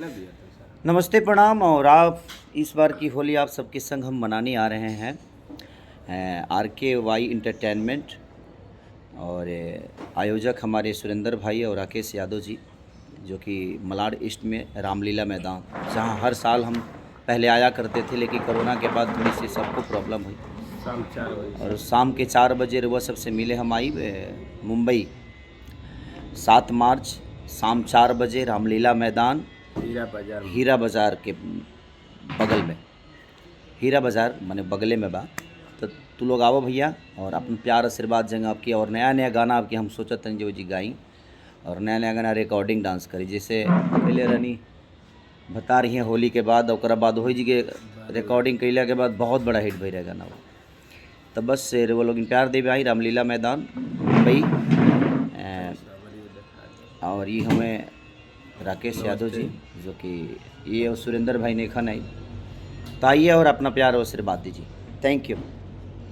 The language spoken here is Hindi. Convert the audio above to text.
नमस्ते प्रणाम। और आप इस बार की होली आप सबके संग हम मनाने आ रहे हैं RKY इंटरटेनमेंट, और आयोजक हमारे सुरेंद्र भाई और राकेश यादव जी, जो कि मलाड ईस्ट में रामलीला मैदान, जहां हर साल हम पहले आया करते थे, लेकिन कोरोना के बाद थोड़ी सी सबको प्रॉब्लम हुई। और शाम के 4 बजे वह सबसे मिले हम आई मुंबई 7 मार्च शाम 4 बजे रामलीला मैदान, हीरा बाज़ार के बगल में, हीरा बाज़ार माने बगले में बा। तो तू लोग आवो भैया और अपन प्यार आशीर्वाद जंग आपकी, और नया नया गाना आपकी हम सोचत हैं जो जी गाई, और नया नया गाना रिकॉर्डिंग डांस करी, जैसे पहले रनी बता रही हैं होली के बाद, और बाद हो जी के रिकॉर्डिंग कैला के बाद बहुत बड़ा हिट भई रहे गाना वो। तो बस वो लोग प्यार देवे आई रामलीला मैदान मुंबई। और ये हमें राकेश यादव जी, जो कि ये और सुरेंद्र भाई ने खन आई, तो आइए और अपना प्यार और आशीर्वाद दीजिए। Thank you.